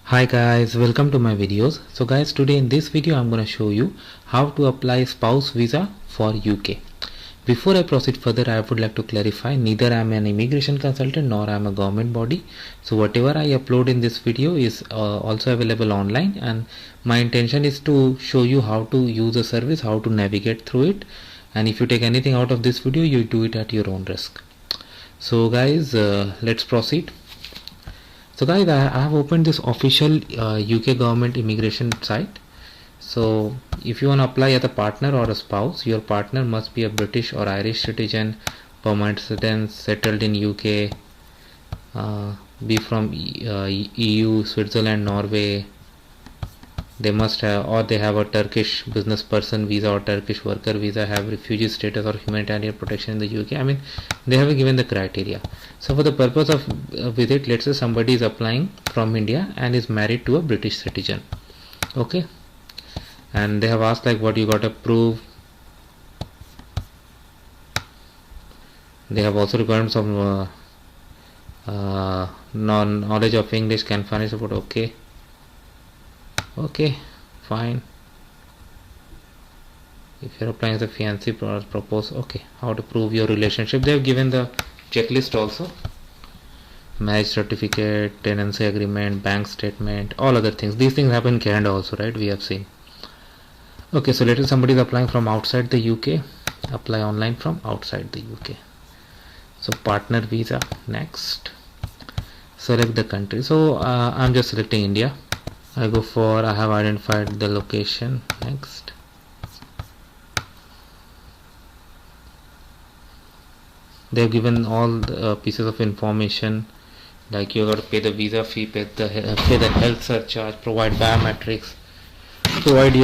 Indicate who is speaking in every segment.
Speaker 1: Hi guys, welcome to my videos. So guys, today in this video I'm going to show you how to apply spouse visa for UK. Before I proceed further, I would like to clarify neither I am an immigration consultant nor I am a government body. So whatever I upload in this video is also available online, and my intention is to show you how to use the service, how to navigate through it, and if you take anything out of this video, you do it at your own risk. So guys, let's proceed. So guys, I have opened this official UK government immigration site. So if you want to apply as a partner or a spouse, your partner must be a British or Irish citizen, permanent resident, settled in UK, be from EU, Switzerland, Norway. They must have, or they have a Turkish business person visa or Turkish worker visa, have refugee status or humanitarian protection in the UK. I mean, they have given the criteria. So for the purpose of visit, let's say somebody is applying from India and is married to a British citizen. Okay. And they have asked like what you got to prove. They have also required some knowledge of English, can furnish support. Okay, fine. If you're applying as a fiancé propose, okay. How to prove your relationship? They have given the checklist also. Marriage certificate, tenancy agreement, bank statement, all other things. These things happen in Canada also, right? We have seen. Okay, so let's say somebody is applying from outside the UK. Apply online from outside the UK. So partner visa, next. Select the country. So I'm just selecting India. I have identified the location, next. They have given all the pieces of information, like you got to pay the visa fee, pay the health surcharge, provide biometrics, provide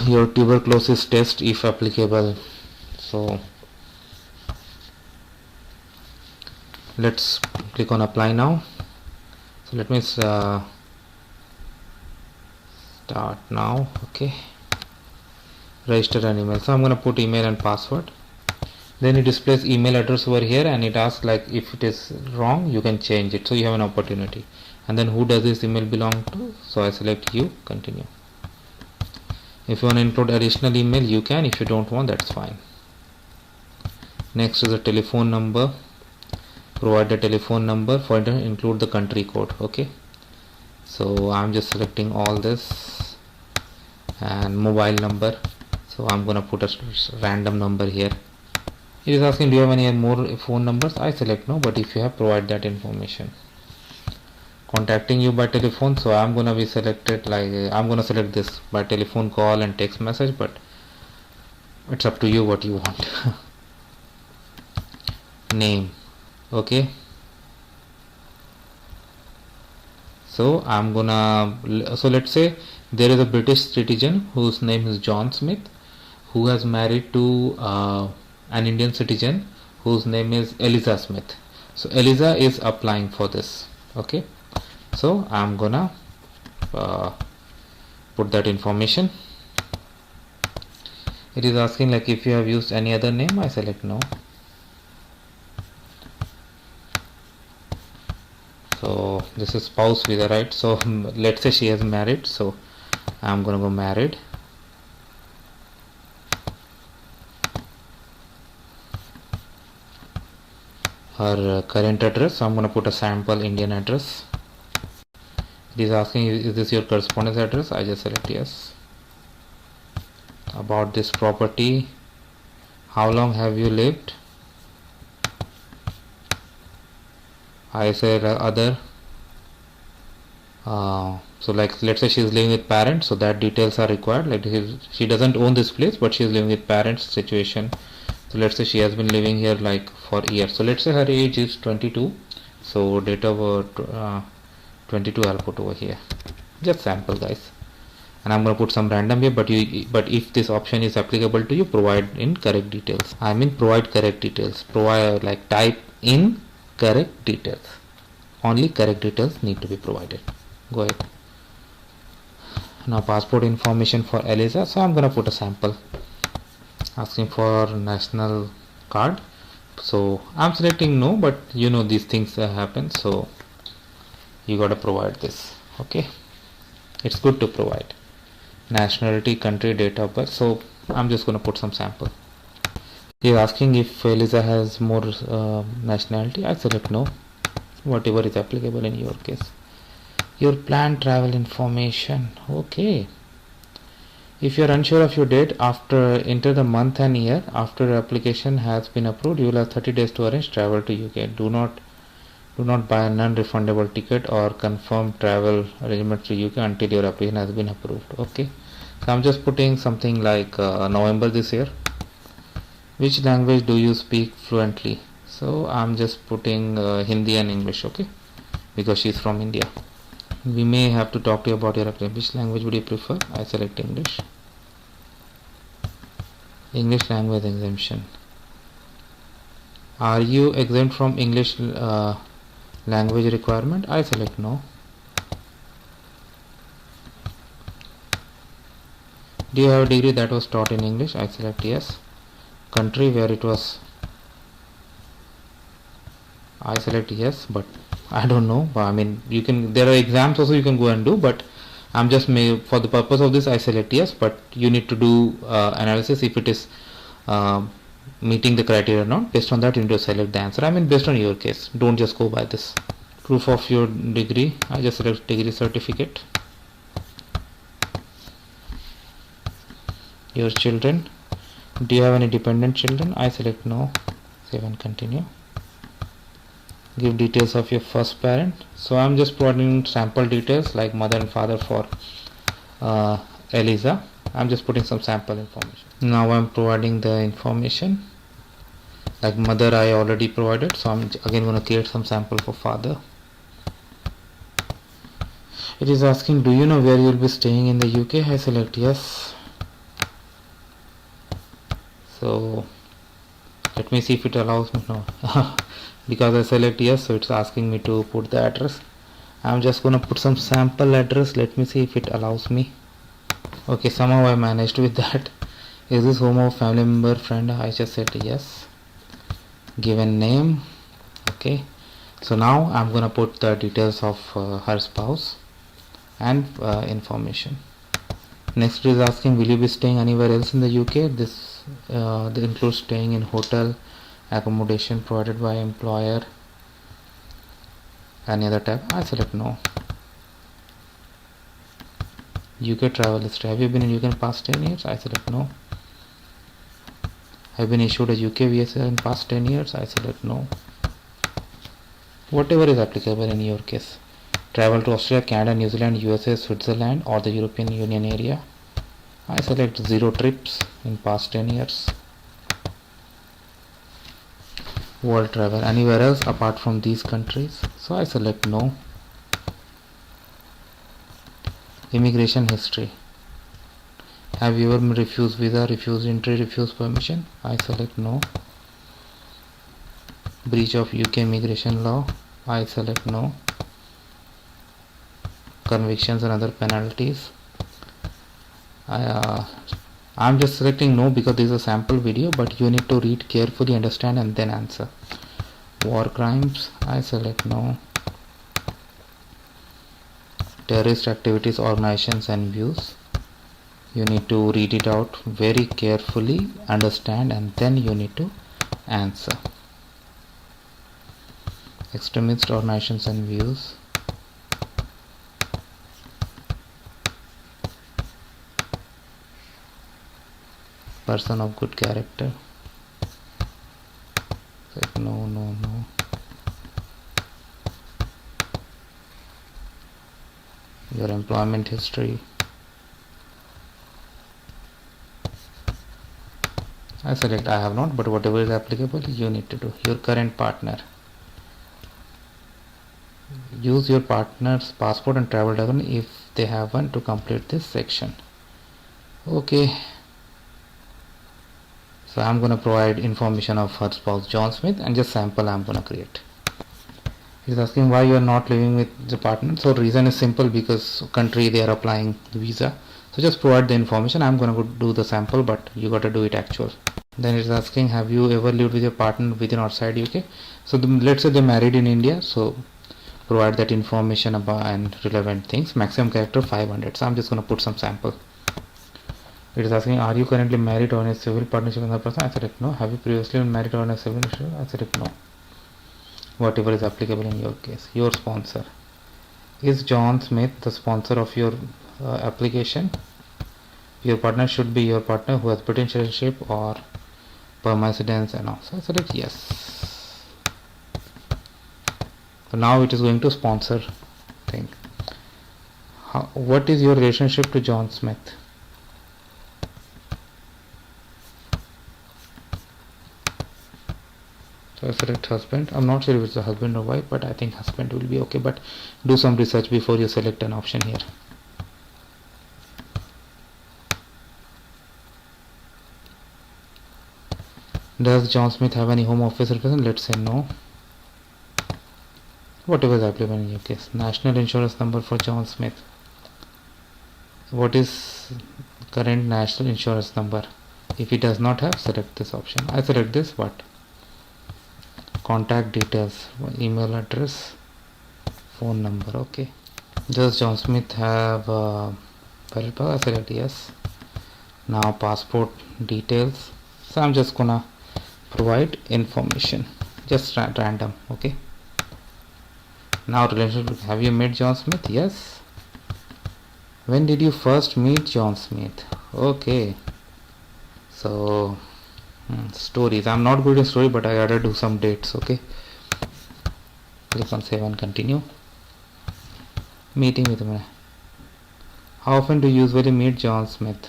Speaker 1: your tuberculosis test if applicable. So let's click on apply now. So let me start now. Okay, register an email. So I'm going to put email and password. Then it displays email address over here, and it asks like if it is wrong you can change it, so you have an opportunity. And then who does this email belong to? So I select you, continue. If you want to include additional email you can, if you don't want, that's fine. Next is the telephone number. Provide the telephone number, for it include the country code. Okay, so I'm just selecting all this, and mobile number. So I'm gonna put a random number here. It is asking do you have any more phone numbers. I select no, but if you have, provide that information. Contacting you by telephone, so I'm gonna be selected like I'm gonna select this by telephone call and text message, but it's up to you what you want. Name. Okay, so let's say there is a British citizen whose name is John Smith, who has married to an Indian citizen whose name is Eliza Smith. So Eliza is applying for this. Okay, so I'm gonna put that information. It is asking like if you have used any other name. I select no. So this is spouse visa, right? So let's say she has married, so I'm gonna go married. Her current address, so I'm gonna put a sample Indian address. It is asking is this your correspondence address. I just select yes. About this property, how long have you lived? I said other. So like let's say she is living with parents, so that details are required. Like she doesn't own this place, but she is living with parents situation. So let's say she has been living here like for years. So let's say her age is 22. So date of birth 22 I'll put over here. Just sample guys. And I'm gonna put some random here, but if this option is applicable to you, provide in correct details. I mean provide correct details. Provide like type in correct details. Only correct details need to be provided. Go ahead. Now passport information for Eliza. So I'm gonna put a sample. Asking for national card. So I'm selecting no, but you know these things happen. So you got to provide this. Okay, it's good to provide nationality, country, date of birth. So I'm just going to put some sample. He's asking if Eliza has more nationality. I select no, whatever is applicable in your case. Your planned travel information. Okay, if you are unsure of your date, enter the month and year. After your application has been approved, you will have 30 days to arrange travel to UK. Do not buy a non-refundable ticket or confirm travel arrangements to UK until your application has been approved. Okay, so I'm just putting something like November this year. Which language do you speak fluently? So I'm just putting Hindi and English. Okay, because she's from India. We may have to talk to you about your application. Which language would you prefer? I select English. English language exemption. Are you exempt from English language requirement? I select no. Do you have a degree that was taught in English? I select yes. Country where it was, I select yes, but I don't know. I mean, you can, there are exams also you can go and do, but I'm just for the purpose of this I select yes, but you need to do analysis if it is meeting the criteria or not. Based on that you need to select the answer. I mean, based on your case, don't just go by this. Proof of your degree, I just select degree certificate. Your children, do you have any dependent children? I select no. Save and continue. Give details of your first parent. So I'm just providing sample details like mother and father for Eliza. I'm just putting some sample information. Now I'm providing the information. Like mother I already provided, so I'm again going to create some sample for father. It is asking, do you know where you will be staying in the UK? I select yes. So let me see if it allows me. No. Because I select yes, so it's asking me to put the address. I'm just gonna put some sample address. Let me see if it allows me. Okay, somehow I managed with that. Is this home of family member, friend? I just said yes. Given name. Okay, so now I'm gonna put the details of her spouse and information. Next is asking, will you be staying anywhere else in the UK? This includes staying in hotel, accommodation provided by employer, any other tab. I select no. UK travel history. Have you been in UK in past 10 years? I select no. Have been issued a UK visa in past 10 years? I select no. Whatever is applicable in your case. Travel to Australia, Canada, New Zealand, USA, Switzerland or the European Union area. I select 0 trips in past 10 years. World travel, anywhere else apart from these countries. So I select no. Immigration history. Have you ever been refused visa, refused entry, refused permission? I select no. Breach of UK immigration law. I select no. Convictions and other penalties. I'm just selecting no because this is a sample video, but you need to read carefully, understand and then answer. War crimes, I select no. Terrorist activities, organizations and views. You need to read it out very carefully, understand and then you need to answer. Extremist organizations and views. Person of good character. No, no, no. Your employment history. I select I have not, but whatever is applicable you need to do. Your current partner. Use your partner's passport and travel document if they have one to complete this section. Okay. So I'm going to provide information of her spouse John Smith and just sample I'm going to create. He's asking why you are not living with the partner. So reason is simple, because country they are applying the visa. So just provide the information. I'm going to go do the sample, but you got to do it actual. Then it's asking, have you ever lived with your partner within or outside UK? So let's say they're married in India. So provide that information about and relevant things. Maximum character 500. So I'm just going to put some sample. It is asking, are you currently married or in a civil partnership with another person? I select no. Have you previously been married or in a civil partnership? I select no. Whatever is applicable in your case. Your sponsor. Is John Smith the sponsor of your application? Your partner should be your partner who has British citizenship or permanent residence and all. So I select yes. So now it is going to sponsor thing. What is your relationship to John Smith? So I select husband. I'm not sure if it's a husband or wife, but I think husband will be okay. But do some research before you select an option here. Does John Smith have any home office representation? Let's say no. Whatever is applicable in your case. National insurance number for John Smith. What is current national insurance number? If he does not have, select this option. I select this. What? Contact details, email address, phone number. Okay. Does John Smith have valid passport? I select yes. Now passport details. So I'm just gonna provide information, just random. Okay. Now relationship. Have you met John Smith? Yes. When did you first meet John Smith? Okay. So stories. I'm not good at story, but I gotta do some dates. Okay. Click on save and continue. Meeting with him. How often do you usually meet John Smith?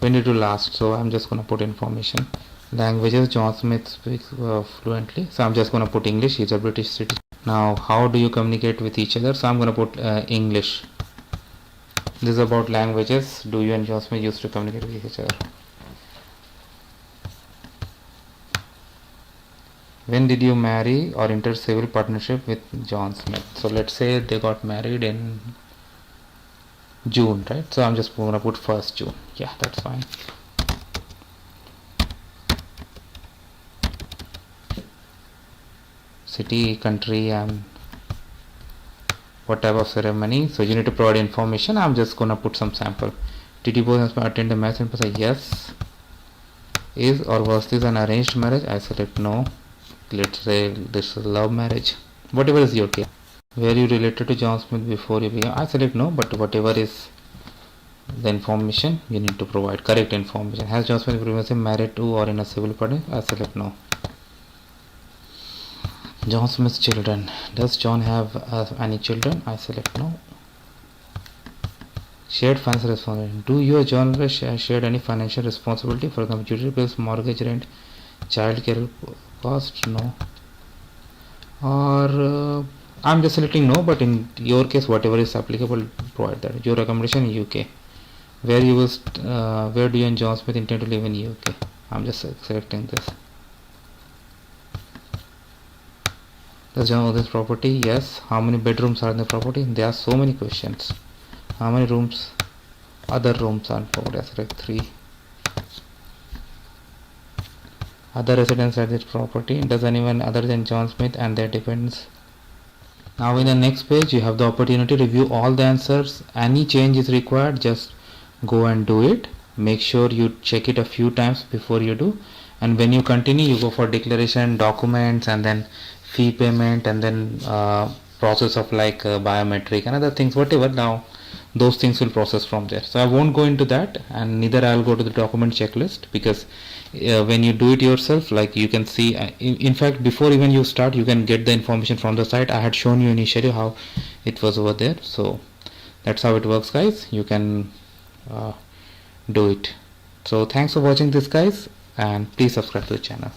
Speaker 1: When did you last? So I'm just gonna put information. Languages. John Smith speaks fluently. So I'm just gonna put English. He's a British citizen. Now, how do you communicate with each other? So I'm gonna put English. This is about languages. Do you and John Smith used to communicate with each other? When did you marry or enter civil partnership with John Smith? So let's say they got married in June, right? So I'm just gonna put 1st June. Yeah, that's fine. City, country, and what type of ceremony. So you need to provide information. I'm just gonna put some sample. Did you both attend the marriage? Say yes. Is or was this an arranged marriage? I select no. Let's say this is love marriage. Whatever is your case. Were you related to John Smith before you began? I select no, but whatever is the information you need to provide. Correct information. Has John Smith previously married to or in a civil partnership? I select no. John Smith's children. Does John have any children? I select no. Shared financial responsibility. Do you or John shared any financial responsibility? For example, utility bills, mortgage, rent, child care cost? No. Or I'm just selecting no, but in your case, whatever is applicable, provide that. Your accommodation in UK. Where do you and John Smith intend to live in UK? I'm just selecting this. Does John own this property? Yes. How many bedrooms are in the property? There are so many questions. How many rooms? Other rooms are in property. I select 3. Other residents at this property. Does anyone other than John Smith and their dependents? Now in the next page you have the opportunity to review all the answers. Any change is required, just go and do it. Make sure you check it a few times before you do, and when you continue you go for declaration, documents, and then fee payment, and then process of like biometric and other things, whatever. Now those things will process from there, so I won't go into that, and neither I'll go to the document checklist, because when you do it yourself, like you can see, in fact before even you start, you can get the information from the site. I had shown you initially how it was over there, so that's how it works, guys. You can do it. So thanks for watching this, guys, and please subscribe to the channel.